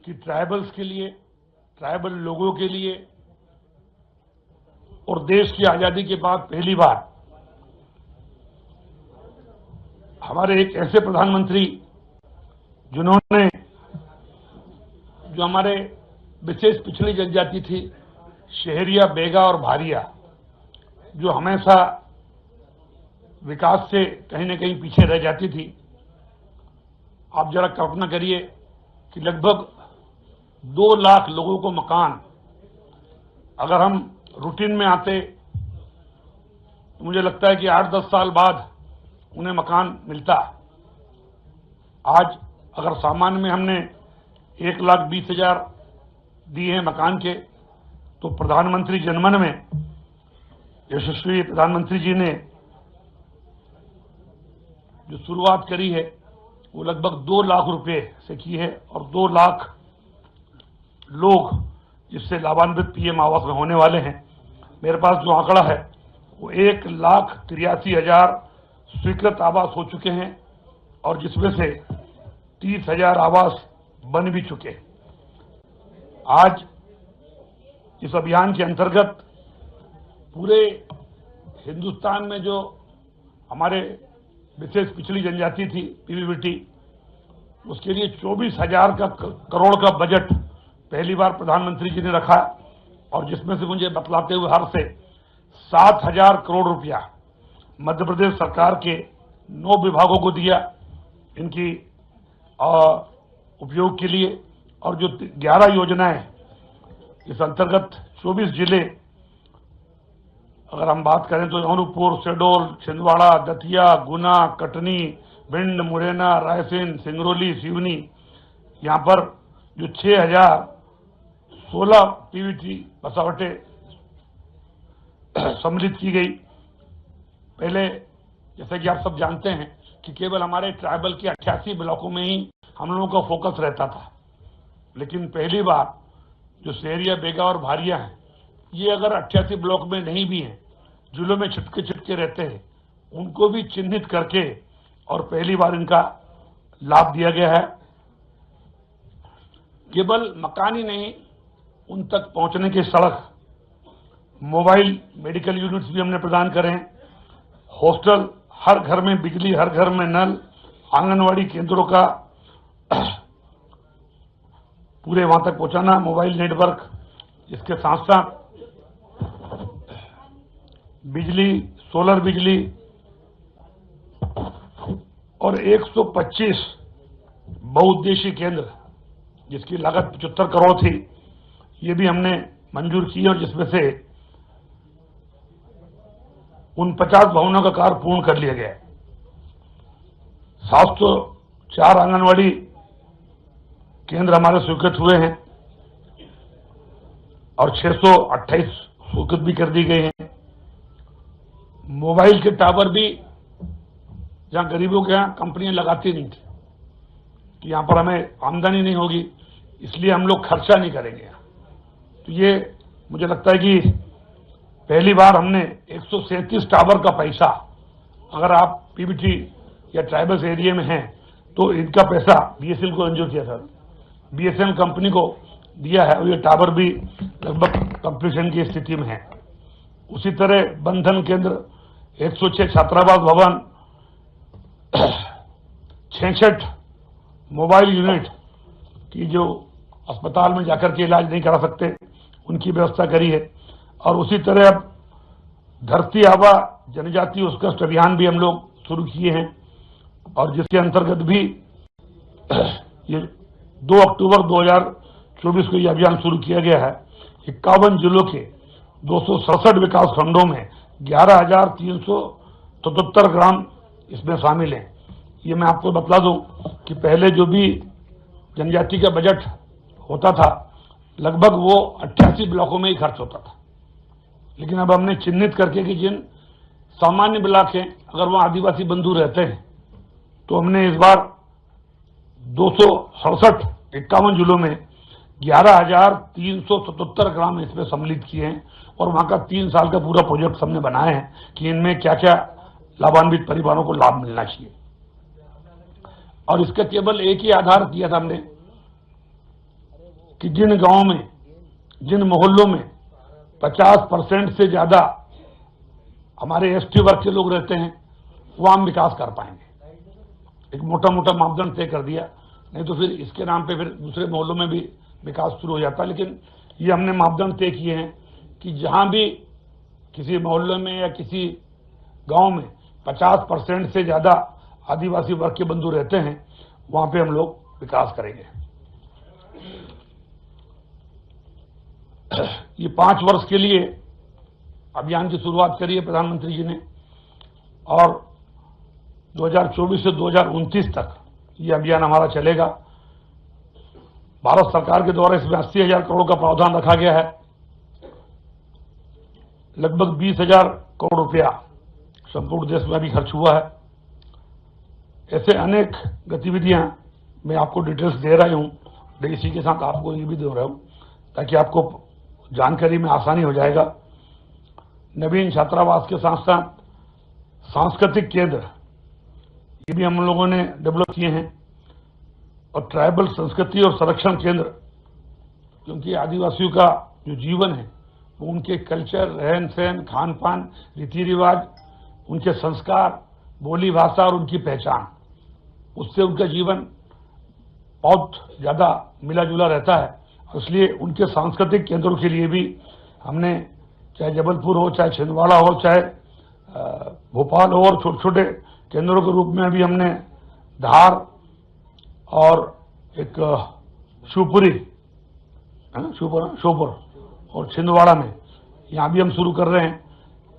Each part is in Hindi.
कि ट्राइबल्स के लिए, ट्राइबल लोगों के लिए और देश की आजादी के बाद पहली बार हमारे एक ऐसे प्रधानमंत्री जिन्होंने जो हमारे विशेष पिछड़ी जनजाति थी, शहरिया, बेगा और भारिया, जो हमेशा विकास से कहीं न कहीं पीछे रह जाती थी। आप जरा कल्पना करिए कि लगभग 2 लाख लोगों को मकान, अगर हम रूटीन में आते तो मुझे लगता है कि 8-10 साल बाद उन्हें मकान मिलता। आज अगर सामान्य में हमने 1,20,000 दिए हैं मकान के, तो प्रधानमंत्री जनमन में यशस्वी प्रधानमंत्री जी ने जो शुरुआत करी है वो लगभग 2 लाख रुपए से की है और 2 लाख लोग जिससे लाभान्वित पीएम आवास में होने वाले हैं। मेरे पास जो आंकड़ा है वो 1,83,000 स्वीकृत आवास हो चुके हैं और जिसमें से 30,000 आवास बन भी चुके हैं। आज इस अभियान के अंतर्गत पूरे हिंदुस्तान में जो हमारे विशेष पिछड़ी जनजाति थी, पीवीबीटी, उसके लिए 24,000 करोड़ का बजट पहली बार प्रधानमंत्री जी ने रखा और जिसमें से मुझे बतलाते हुए हर से 7,000 करोड़ रुपया मध्य प्रदेश सरकार के 9 विभागों को दिया इनकी उपयोग के लिए। और जो 11 योजनाएं इस अंतर्गत 24 जिले, अगर हम बात करें तो अनूपपुर, शहडोल, छिंदवाड़ा, दतिया, गुना, कटनी, भिंड, मुरैना, रायसेन, सिंगरौली, सिवनी, यहाँ पर जो 6,016 पीवीटी बसावटें सम्मिलित की गई। पहले जैसे कि आप सब जानते हैं कि केवल हमारे ट्राइबल के 88 ब्लॉकों में ही हम लोगों का फोकस रहता था, लेकिन पहली बार जो शहरिया, बेगा और भारिया हैं, ये अगर 88 ब्लॉक में नहीं भी हैं, जिलों में छिटके रहते हैं, उनको भी चिन्हित करके और पहली बार इनका लाभ दिया गया है। केवल मकान ही नहीं, उन तक पहुंचने की सड़क, मोबाइल मेडिकल यूनिट्स भी हमने प्रदान करे हैं, हॉस्टल, हर घर में बिजली, हर घर में नल, आंगनवाड़ी केंद्रों का पूरे वहां तक पहुंचाना, मोबाइल नेटवर्क, इसके साथ साथ बिजली, सोलर बिजली और 125 बहुउद्देशीय केंद्र जिसकी लागत 75 करोड़ थी, ये भी हमने मंजूर की और जिसमें से 49 भवनों का कार्य पूर्ण कर लिया गया है। 704 आंगनवाड़ी केंद्र हमारे स्वीकृत हुए हैं और 628 स्वीकृत भी कर दी गए हैं। मोबाइल के टावर भी जहां गरीबों के यहाँ कंपनियां लगाती नहीं थी कि यहां पर हमें आमदनी नहीं होगी, इसलिए हम लोग खर्चा नहीं करेंगे। तो ये मुझे लगता है कि पहली बार हमने 137 टावर का पैसा, अगर आप पीबीटी या ट्राइबल्स एरिया में हैं तो इनका पैसा बीएसएनएल को मंजूर किया था, बीएसएनएल कंपनी को दिया है और ये टावर भी लगभग कंप्लीशन की स्थिति में है। उसी तरह बंधन केंद्र, 106 छात्रावास भवन, 66 मोबाइल यूनिट की जो अस्पताल में जाकर के इलाज नहीं करा सकते, उनकी व्यवस्था करी है। और उसी तरह अब धरती आबा जनजाति उत्कृष्ट अभियान भी हम लोग शुरू किए हैं और जिसके अंतर्गत भी ये 2 अक्टूबर 2024 को यह अभियान शुरू किया गया है। 51 जिलों के 267 विकास खंडों में 11,377 ग्राम इसमें शामिल हैं। ये मैं आपको बतला दूं कि पहले जो भी जनजाति का बजट होता था लगभग वो 88 ब्लॉकों में ही खर्च होता था, लेकिन अब हमने चिन्हित करके कि जिन सामान्य ब्लॉक हैं, अगर वहाँ आदिवासी बंधु रहते हैं, तो हमने इस बार 51 जिलों में 11,377 ग्राम इसमें सम्मिलित किए हैं और वहाँ का 3 साल का पूरा प्रोजेक्ट हमने बनाए हैं कि इनमें क्या क्या लाभान्वित परिवारों को लाभ मिलना चाहिए। और इसका केवल एक ही आधार दिया था हमने कि जिन गांवों में, जिन मोहल्लों में 50% से ज्यादा हमारे एसटी वर्ग के लोग रहते हैं, वहां हम विकास कर पाएंगे। एक मोटा मोटा मापदंड तय कर दिया, नहीं तो फिर इसके नाम पे फिर दूसरे मोहल्लों में भी विकास शुरू हो जाता है। लेकिन ये हमने मापदंड तय किए हैं कि जहां भी किसी मोहल्ले में या किसी गांव में 50% से ज्यादा आदिवासी वर्ग के बंधु रहते हैं, वहां पे हम लोग विकास करेंगे। ये 5 वर्ष के लिए अभियान की शुरुआत करी है प्रधानमंत्री जी ने, और 2024 से 2029 तक ये अभियान हमारा चलेगा। भारत सरकार के द्वारा इसमें 80,000 करोड़ का प्रावधान रखा गया है। लगभग 20,000 करोड़ रुपया संपूर्ण देश में अभी खर्च हुआ है। ऐसे अनेक गतिविधियां मैं आपको डिटेल्स दे रहा हूं, इसी के साथ आपको ये भी दे रहा हूं ताकि आपको जानकारी में आसानी हो जाएगा। नवीन छात्रावास के साथ साथ सांस्कृतिक केंद्र ये भी हम लोगों ने डेवलप किए हैं, और ट्राइबल संस्कृति और संरक्षण केंद्र, क्योंकि आदिवासियों का जो जीवन है वो उनके कल्चर, रहन सहन, खान पान, रीति रिवाज, उनके संस्कार, बोली भाषा और उनकी पहचान, उससे उनका जीवन बहुत ज्यादा मिला जुला रहता है। इसलिए उनके सांस्कृतिक केंद्रों के लिए भी हमने, चाहे जबलपुर हो, चाहे छिंदवाड़ा हो, चाहे भोपाल हो, और छोटे छोटे केंद्रों के रूप में अभी हमने धार और एक श्योपुर और छिंदवाड़ा में, यहाँ भी हम शुरू कर रहे हैं।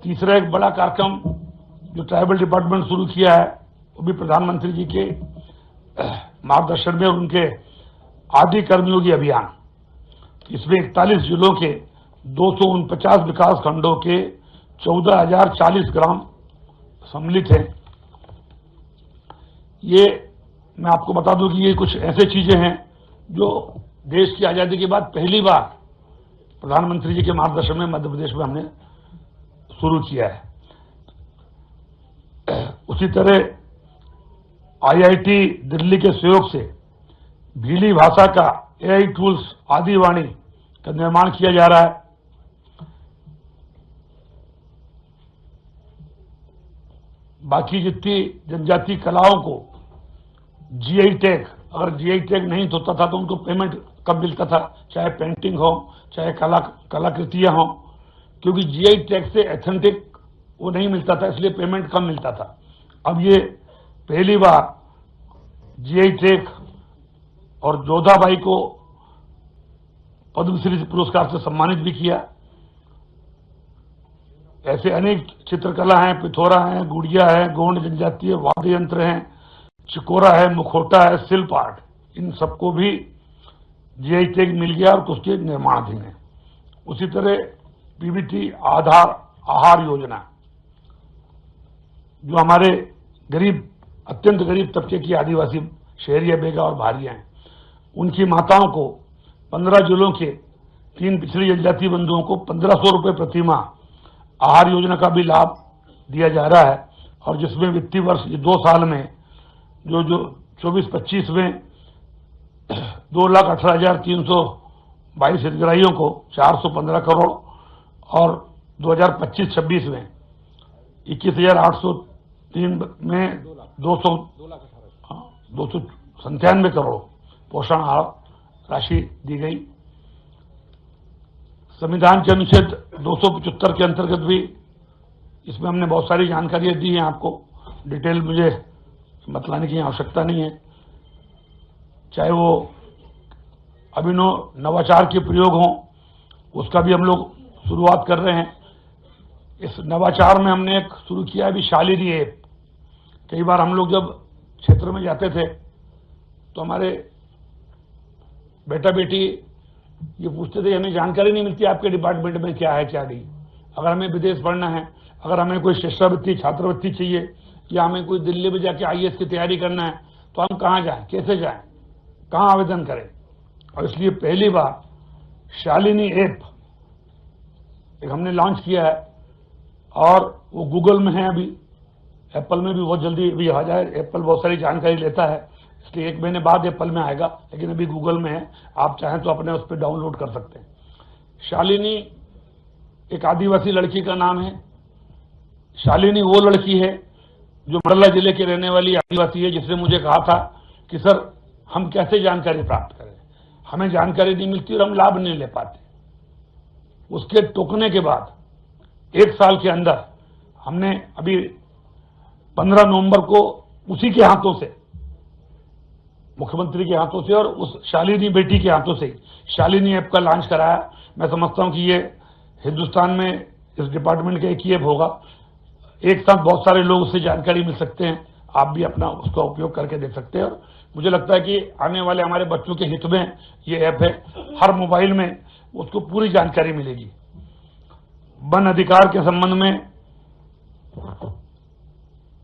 तीसरा एक बड़ा कार्यक्रम जो ट्राइबल डिपार्टमेंट शुरू किया है, वो भी प्रधानमंत्री जी के मार्गदर्शन में, उनके आदि कर्मयोगी अभियान। इसमें 41 जिलों के 249 विकास खंडों के 14,040 ग्राम सम्मिलित हैं। ये मैं आपको बता दूं कि ये कुछ ऐसे चीजें हैं जो देश की आजादी के बाद पहली बार प्रधानमंत्री जी के मार्गदर्शन में मध्य प्रदेश में हमने शुरू किया है। उसी तरह आईआईटी दिल्ली के सहयोग से भीली भाषा का एआई टूल्स आदिवाणी का निर्माण किया जा रहा है। बाकी जितनी जनजाति कलाओं को जीआई टैग, अगर जीआई टैग नहीं होता था तो उनको पेमेंट कम मिलता था, चाहे पेंटिंग हो, चाहे कलाकृतियां हो, क्योंकि जीआई टैग से एथेंटिक वो नहीं मिलता था, इसलिए पेमेंट कम मिलता था। अब ये पहली बार जीआई टैग, और जोधाबाई को पद्मश्री पुरस्कार से सम्मानित भी किया। ऐसे अनेक चित्रकला हैं, पिथौरा है, गुड़िया है, गोंड जनजातीय वाद्य यंत्र हैं, चिकोरा है, मुखौटा है, शिल्प आर्ट, इन सबको भी जीआई टैग मिल गया और कुछ के निर्माणाधीन है। उसी तरह पीबीटी आहार योजना, जो हमारे गरीब, अत्यंत गरीब तबके की आदिवासी शहरिया बेगा और भारियां हैं, उनकी माताओं को 15 जिलों के 3 पिछड़ी जनजाति बंधुओं को 1,500 रुपये प्रति माह आहार योजना का भी लाभ दिया जा रहा है। और जिसमें वित्तीय वर्ष 2 साल में जो 24-25 में 2,18,322 हितग्राहियों को 415 करोड़, और 2025-26 में 21,803 में 297 करोड़ पोषण आहार राशि दी गई। संविधान के अनुच्छेद 275 के अंतर्गत भी इसमें हमने बहुत सारी जानकारियां दी हैं। आपको डिटेल मुझे बतलाने की आवश्यकता नहीं है। चाहे वो अभिनव नवाचार के प्रयोग हों, उसका भी हम लोग शुरुआत कर रहे हैं। इस नवाचार में हमने एक शुरू किया है अभी शालिनी ऐप। कई बार हम लोग जब क्षेत्र में जाते थे तो हमारे बेटा बेटी ये पूछते थे, हमें जानकारी नहीं मिलती आपके डिपार्टमेंट में क्या है क्या नहीं। अगर हमें विदेश पढ़ना है, अगर हमें कोई शिष्यवृत्ति छात्रवृत्ति चाहिए, या हमें कोई दिल्ली में जाके आईएएस की तैयारी करना है, तो हम कहाँ जाएं, कैसे जाएं, कहाँ आवेदन करें। और इसलिए पहली बार शालिनी ऐप एक हमने लॉन्च किया है, और वो गूगल में है, अभी एप्पल में भी बहुत जल्दी भी आ जाए। एप्पल बहुत सारी जानकारी लेता है, इसलिए 1 महीने बाद एप्पल में आएगा, लेकिन अभी गूगल में है, आप चाहें तो अपने उस पर डाउनलोड कर सकते हैं। शालिनी एक आदिवासी लड़की का नाम है। शालिनी वो लड़की है जो मंडला जिले के रहने वाली आदिवासी है, जिसने मुझे कहा था कि सर हम कैसे जानकारी प्राप्त करें, हमें जानकारी नहीं मिलती और हम लाभ नहीं ले पाते। उसके टोकने के बाद 1 साल के अंदर हमने अभी 15 नवंबर को उसी के हाथों से, मुख्यमंत्री के हाथों से और उस शालिनी बेटी के हाथों से शालिनी ऐप का लॉन्च कराया। मैं समझता हूं कि ये हिंदुस्तान में इस डिपार्टमेंट का एक ही ऐप होगा, एक साथ बहुत सारे लोग उससे जानकारी मिल सकते हैं। आप भी अपना उसका उपयोग करके देख सकते हैं और मुझे लगता है कि आने वाले हमारे बच्चों के हित में ये ऐप है। हर मोबाइल में उसको पूरी जानकारी मिलेगी। वन अधिकार के संबंध में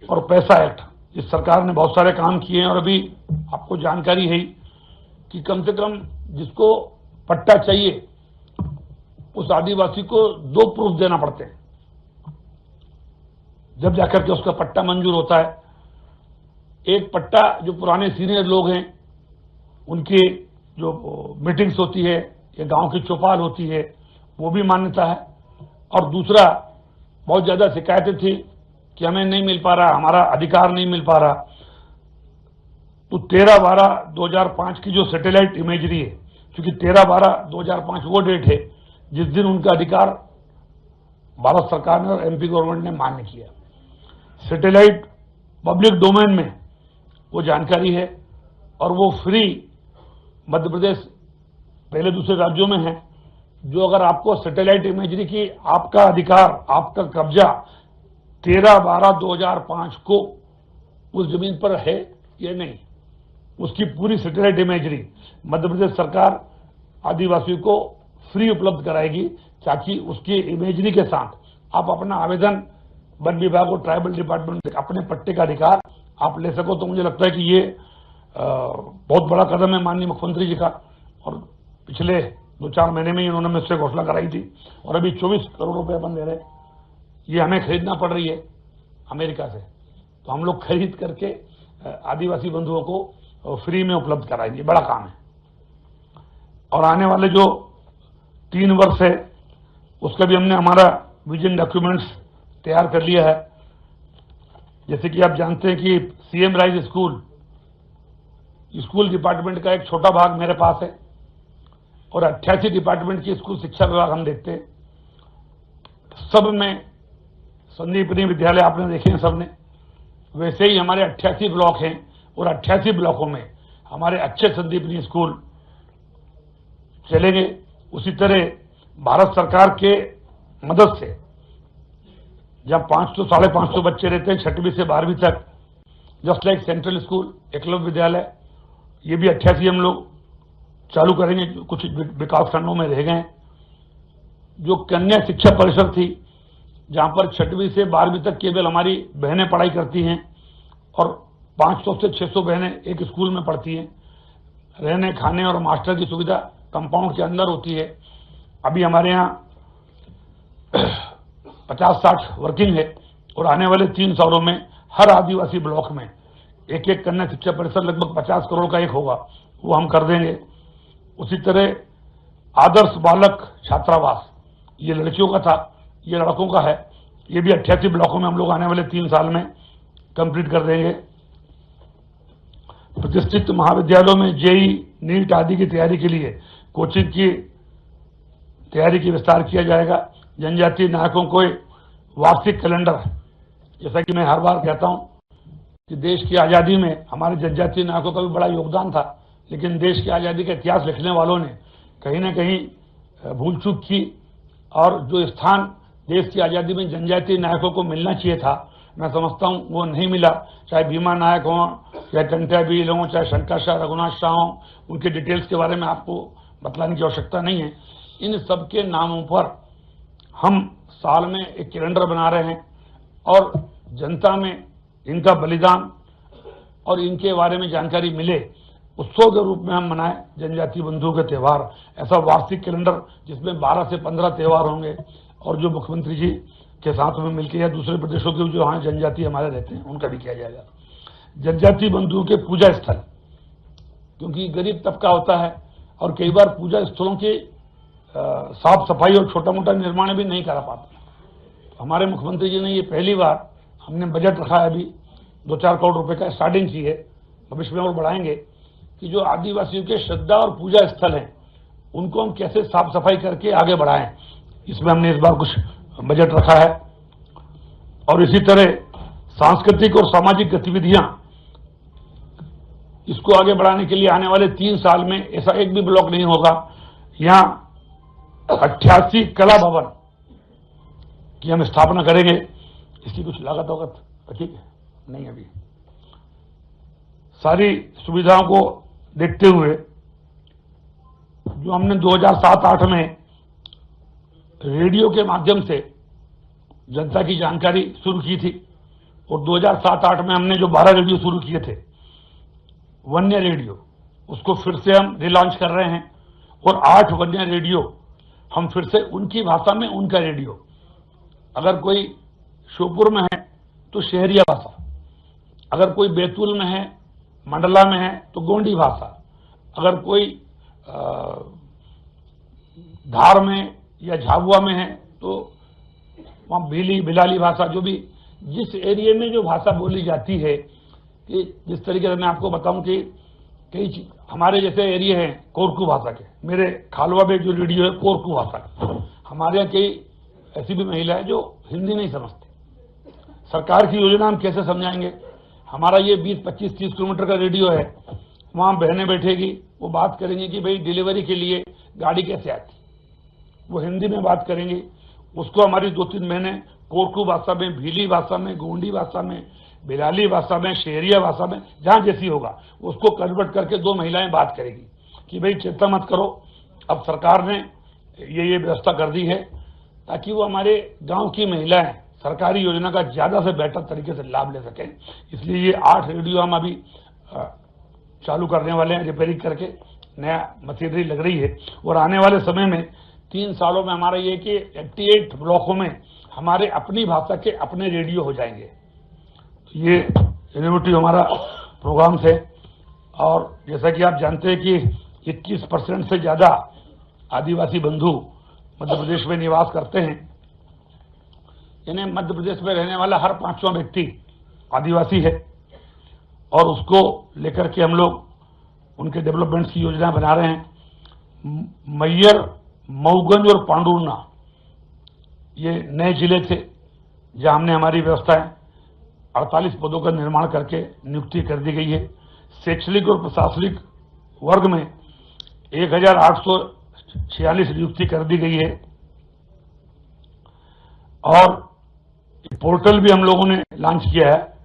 और पैसा एक्ट, इस सरकार ने बहुत सारे काम किए हैं और अभी आपको जानकारी है कि कम से कम जिसको पट्टा चाहिए उस आदिवासी को 2 प्रूफ देना पड़ते हैं, जब जाकर के उसका पट्टा मंजूर होता है। एक पट्टा जो पुराने सीनियर लोग हैं उनकी जो मीटिंग्स होती है या गांव की चौपाल होती है वो भी मान्यता है, और दूसरा बहुत ज्यादा शिकायतें थी कि हमें नहीं मिल पा रहा, हमारा अधिकार नहीं मिल पा रहा, तो 13/12/2005 की जो सैटेलाइट इमेजरी है, क्योंकि 13/12/2005 वो डेट है जिस दिन उनका अधिकार भारत सरकार ने और एमपी गवर्नमेंट ने मान्य किया। सैटेलाइट पब्लिक डोमेन में वो जानकारी है और वो फ्री मध्य प्रदेश पहले दूसरे राज्यों में है। जो अगर आपको सैटेलाइट इमेजरी की आपका अधिकार, आपका कब्जा 13/12/2005 को उस जमीन पर है या नहीं, उसकी पूरी सैटेलाइट इमेजरी मध्य प्रदेश सरकार आदिवासियों को फ्री उपलब्ध कराएगी, ताकि उसकी इमेजरी के साथ आप अपना आवेदन वन विभाग और ट्राइबल डिपार्टमेंट अपने पट्टे का अधिकार आप ले सको। तो मुझे लगता है कि ये बहुत बड़ा कदम है माननीय मुख्यमंत्री जी का, और पिछले 2-4 महीने में इन्होंने मुझसे घोषणा कराई थी और अभी 24 करोड़ रुपए अपन दे रहे हैं। ये हमें खरीदना पड़ रही है अमेरिका से, तो हम लोग खरीद करके आदिवासी बंधुओं को फ्री में उपलब्ध कराएंगे। बड़ा काम है। और आने वाले जो 3 वर्ष है उसका भी हमने हमारा विजन डॉक्यूमेंट्स तैयार कर लिया है। जैसे कि आप जानते हैं कि सीएम राइज स्कूल डिपार्टमेंट का एक छोटा भाग मेरे पास है और 88 डिपार्टमेंट की स्कूल शिक्षा विभाग हम देखते हैं। सब में संदीपनी विद्यालय आपने देखे हैं सबने, वैसे ही हमारे 88 ब्लॉक हैं और 88 ब्लॉकों में हमारे अच्छे संदीपनी स्कूल चलेंगे। उसी तरह भारत सरकार के मदद से जब 500-550 बच्चे रहते हैं 6वीं से 12वीं तक, just like central school Eklavya विद्यालय, ये भी 88 हम लोग चालू करेंगे। कुछ विकास खंडों में रह गए। जो कन्या शिक्षा परिषद थी जहां पर 6वीं से 12वीं तक केवल हमारी बहनें पढ़ाई करती हैं और 500 से 600 बहनें एक स्कूल में पढ़ती हैं, रहने खाने और मास्टर की सुविधा कंपाउंड के अंदर होती है। अभी हमारे यहाँ 50-60 वर्किंग है और आने वाले 3 सालों में हर आदिवासी ब्लॉक में एक कन्या शिक्षा परिषद लगभग 50 करोड़ का एक होगा, वो हम कर देंगे। उसी तरह आदर्श बालक छात्रावास, ये लड़कियों का था, ये लड़कों का है, ये भी 88 ब्लॉकों में हम लोग आने वाले 3 साल में कंप्लीट कर देंगे। प्रतिष्ठित महाविद्यालयों में जेई, नीट आदि की तैयारी के लिए कोचिंग की तैयारी की विस्तार किया जाएगा। जनजातीय नायकों को वार्षिक कैलेंडर, जैसा कि मैं हर बार कहता हूं कि देश की आज़ादी में हमारे जनजातीय नायकों का भी बड़ा योगदान था, लेकिन देश की आज़ादी का इतिहास लिखने वालों ने कहीं ना कहीं भूल चूक की और जो स्थान देश की आज़ादी में जनजातीय नायकों को मिलना चाहिए था, मैं समझता हूं वो नहीं मिला। चाहे भीमा नायक हों, चाहे टंट्या भील हों, चाहे शंकर शाह, रघुनाथ शाह हों, उनके डिटेल्स के बारे में आपको बतलाने की आवश्यकता नहीं है। इन सब के नामों पर हम साल में एक कैलेंडर बना रहे हैं और जनता में इनका बलिदान और इनके बारे में जानकारी मिले, उत्सव के रूप में हम मनाएं जनजातीय बंधुओं के त्यौहार। ऐसा वार्षिक कैलेंडर जिसमें 12 से 15 त्यौहार होंगे और जो मुख्यमंत्री जी के साथ में मिलकर या दूसरे प्रदेशों के जो यहाँ जनजाति हमारे रहते हैं उनका भी किया जाएगा। जनजातीय बंधुओं के पूजा स्थल क्योंकि गरीब तबका होता है और कई बार पूजा स्थलों की साफ सफाई और छोटा मोटा निर्माण भी नहीं करा पाते। हमारे मुख्यमंत्री जी ने ये पहली बार हमने बजट रखा है, अभी 2-4 करोड़ रुपए का स्टार्टिंग की है, भविष्य में और बढ़ाएंगे, कि जो आदिवासियों के श्रद्धा और पूजा स्थल हैं उनको हम कैसे साफ सफाई करके आगे बढ़ाएं। इसमें हमने इस बार कुछ बजट रखा है। और इसी तरह सांस्कृतिक और सामाजिक गतिविधियां, इसको आगे बढ़ाने के लिए आने वाले 3 साल में ऐसा एक भी ब्लॉक नहीं होगा यहाँ 88 कला भवन की हम स्थापना करेंगे। इसकी कुछ लागत होगा ठीक है नहीं, अभी सारी सुविधाओं को देखते हुए जो हमने 2007-08 में रेडियो के माध्यम से जनता की जानकारी शुरू की थी, और 2007-08 में हमने जो 12 रेडियो शुरू किए थे वन्य रेडियो, उसको फिर से हम रिलॉन्च कर रहे हैं, और 8 वन्य रेडियो हम फिर से उनकी भाषा में, उनका रेडियो, अगर कोई श्योपुर में है तो शहरिया भाषा, अगर कोई बैतूल में है, मंडला में है तो गोंडी भाषा, अगर कोई धार में या झाबुआ में है तो वहाँ भीली भिलाली भाषा, जो भी जिस एरिया में जो भाषा बोली जाती है, कि जिस तरीके से मैं आपको बताऊं कि कई हमारे जैसे एरिया हैं कोरकू भाषा के, मेरे खालवा में जो रेडियो है कोरकू भाषा का, हमारे यहाँ कई ऐसी भी महिला है जो हिंदी नहीं समझती। सरकार की योजना हम कैसे समझाएंगे? हमारा ये 20, 25, 30 किलोमीटर का रेडियो है, वहाँ बहनें बैठेगी, वो बात करेंगी कि भाई डिलीवरी के लिए गाड़ी कैसे आती, वो हिंदी में बात करेंगी, उसको हमारी 2-3 महीने कोरकू भाषा में, भीली भाषा में, गोंडी भाषा में, बिलाली भाषा में, शहरिया भाषा में, जहाँ जैसी होगा उसको कन्वर्ट करके 2 महिलाएं बात करेगी कि भाई चिंता मत करो, अब सरकार ने ये व्यवस्था कर दी है, ताकि वो हमारे गांव की महिलाएं सरकारी योजना का ज़्यादा से बेहतर तरीके से लाभ ले सकें। इसलिए ये 8 रेडियो हम अभी चालू करने वाले हैं, रिपेयरिंग करके नया मशीनरी लग रही है, और आने वाले समय में 3 सालों में हमारा ये कि 88 ब्लॉकों में हमारे अपनी भाषा के अपने रेडियो हो जाएंगे। ये इनोवेटिव हमारा प्रोग्राम है, और जैसा कि आप जानते हैं कि 21% से ज़्यादा आदिवासी बंधु मध्य प्रदेश में निवास करते हैं, यानी मध्य प्रदेश में रहने वाला हर 5वां व्यक्ति आदिवासी है, और उसको लेकर के हम लोग उनके डेवलपमेंट की योजना बना रहे हैं। मैयर, मऊगंज और पांडुरना ये नए जिले थे जहां हमने हमारी व्यवस्थाएं 48 पदों का निर्माण करके नियुक्ति कर दी गई है। शैक्षणिक और प्रशासनिक वर्ग में 1846 नियुक्ति कर दी गई है, और पोर्टल भी हम लोगों ने लॉन्च किया है,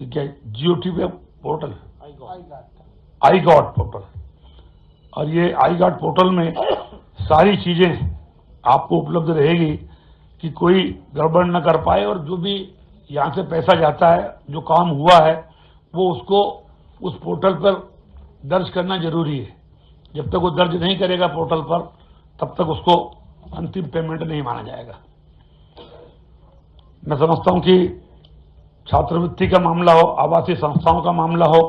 क्या जीओटी पे पोर्टल, आई गॉट पोर्टल, और ये आई गॉट पोर्टल में सारी चीजें आपको उपलब्ध रहेगी कि कोई गड़बड़ न कर पाए, और जो भी यहाँ से पैसा जाता है, जो काम हुआ है, वो उसको उस पोर्टल पर दर्ज करना जरूरी है। जब तक वो दर्ज नहीं करेगा पोर्टल पर, तब तक उसको अंतिम पेमेंट नहीं माना जाएगा। मैं समझता हूं कि छात्रवृत्ति का मामला हो, आवासीय संस्थाओं का मामला हो,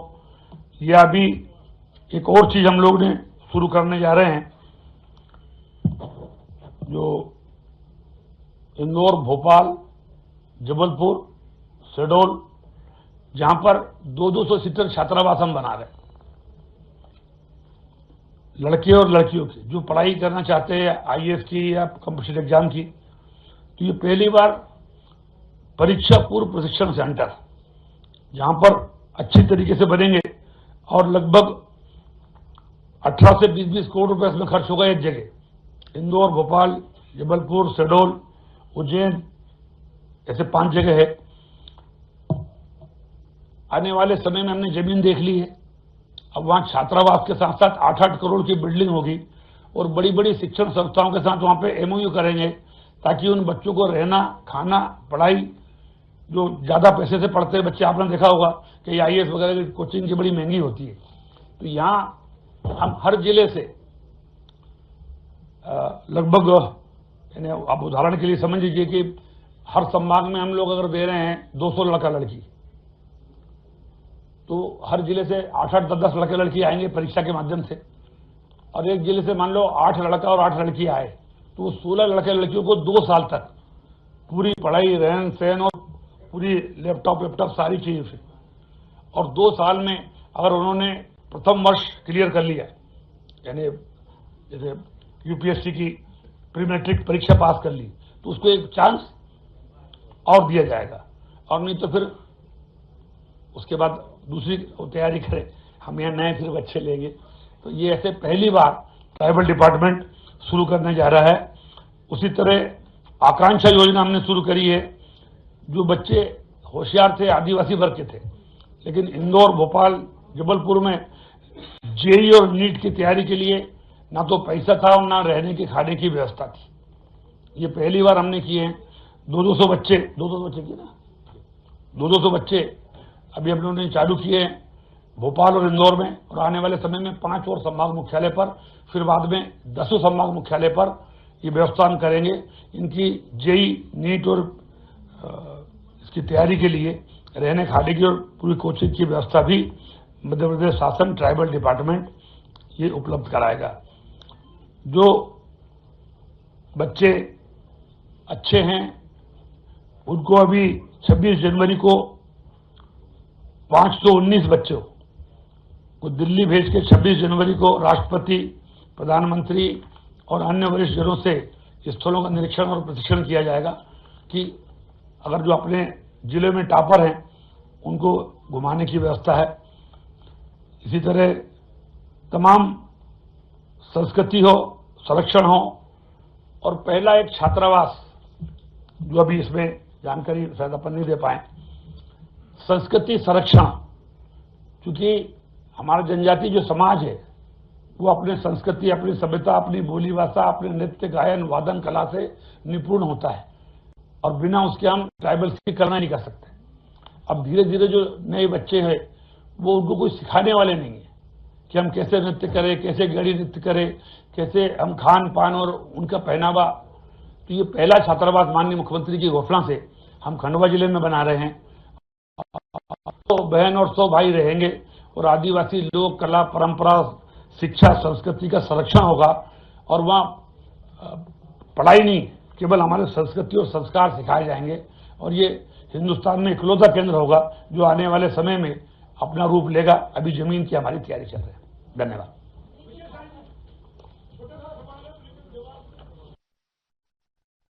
या अभी एक और चीज हम लोग ने शुरू करने जा रहे हैं, जो इंदौर, भोपाल, जबलपुर, शहडोल, जहां पर 200 सीटर छात्रावास हम बना रहे हैं, लड़के और लड़कियों की जो पढ़ाई करना चाहते हैं आईएएस की या कॉम्पिटिटिव एग्जाम की। तो ये पहली बार परीक्षा पूर्व प्रशिक्षण सेंटर जहां पर अच्छी तरीके से बनेंगे, और लगभग 18 से 20 करोड़ रुपए इसमें खर्च होगा एक जगह। इंदौर, भोपाल, जबलपुर, शहडोल, उज्जैन, ऐसे 5 जगह है। आने वाले समय में हमने जमीन देख ली है, अब वहां छात्रावास के साथ साथ 8-8 करोड़ की बिल्डिंग होगी, और बड़ी बड़ी शिक्षण संस्थाओं के साथ वहां पे एमओयू करेंगे, ताकि उन बच्चों को रहना, खाना, पढ़ाई, जो ज्यादा पैसे से पढ़ते हैं बच्चे, आपने देखा होगा कि आईएएस वगैरह की कोचिंग की बड़ी महंगी होती है, तो यहाँ हम हर जिले से लगभग, यानी आप उदाहरण के लिए समझ लीजिए कि हर संभाग में हम लोग अगर दे रहे हैं 200 लड़का लड़की, तो हर जिले से 8-8, 10-10 लड़के लड़की आएंगे परीक्षा के माध्यम से, और एक जिले से मान लो 8 लड़का और 8 लड़की आए, तो 16 लड़के लड़कियों को 2 साल तक पूरी पढ़ाई, रहन सहन और पूरी लैपटॉप सारी चीजें, और 2 साल में अगर उन्होंने प्रथम वर्ष क्लियर कर लिया, यानी जैसे यूपीएससी की प्री मैट्रिक परीक्षा पास कर ली, तो उसको एक चांस और दिया जाएगा, और नहीं तो फिर उसके बाद दूसरी तैयारी करें। हम यहाँ नए फिर बच्चे लेंगे, तो ये ऐसे पहली बार ट्राइबल डिपार्टमेंट शुरू करने जा रहा है। उसी तरह आकांक्षा योजना हमने शुरू करी है। जो बच्चे होशियार थे, आदिवासी वर्ग के थे, लेकिन इंदौर, भोपाल, जबलपुर में जेईई और नीट की तैयारी के लिए ना तो पैसा था और ना रहने के खाने की व्यवस्था थी, ये पहली बार हमने किए हैं। 200 बच्चे, 200 बच्चे किए ना, 200 बच्चे अभी हम लोगों ने चालू किए हैं भोपाल और इंदौर में, और आने वाले समय में 5 और संभाग मुख्यालय पर, फिर बाद में 10 संभाग मुख्यालय पर ये व्यवस्था हम करेंगे। इनकी जेईई, नीट और इसकी तैयारी के लिए रहने खाने की और पूरी कोचिंग की व्यवस्था भी मध्य प्रदेश शासन ट्राइबल डिपार्टमेंट ये उपलब्ध कराएगा। जो बच्चे अच्छे हैं उनको अभी 26 जनवरी को 519 बच्चों को दिल्ली भेज के 26 जनवरी को राष्ट्रपति, प्रधानमंत्री और अन्य वरिष्ठ जनों से स्थलों का निरीक्षण और प्रशिक्षण किया जाएगा कि अगर जो अपने जिले में टॉपर हैं उनको घुमाने की व्यवस्था है। इसी तरह तमाम संस्कृति हो, संरक्षण हो, और पहला एक छात्रावास जो अभी इसमें जानकारी शायद अपन नहीं दे पाए, संस्कृति संरक्षण, क्योंकि हमारा जनजाति जो समाज है वो अपने संस्कृति, अपनी सभ्यता, अपनी बोली भाषा, अपने नृत्य, गायन, वादन कला से निपुण होता है, और बिना उसके हम ट्राइबल की करना नहीं कर सकते। अब धीरे धीरे जो नए बच्चे हैं वो उनको कोई सिखाने वाले नहीं है कि हम कैसे नृत्य करें, कैसे गड़ी नृत्य करें, कैसे हम खान पान और उनका पहनावा। तो ये पहला छात्रावास माननीय मुख्यमंत्री की घोषणा से हम खंडवा जिले में बना रहे हैं। तो बहन और 100 भाई रहेंगे, और आदिवासी लोक कला, परंपरा, शिक्षा, संस्कृति का संरक्षण होगा, और वहाँ पढ़ाई नहीं, केवल हमारे संस्कृति और संस्कार सिखाए जाएंगे, और ये हिंदुस्तान में इकलौता केंद्र होगा जो आने वाले समय में अपना रूप लेगा। अभी जमीन की हमारी तैयारी चल रही है। धन्यवाद।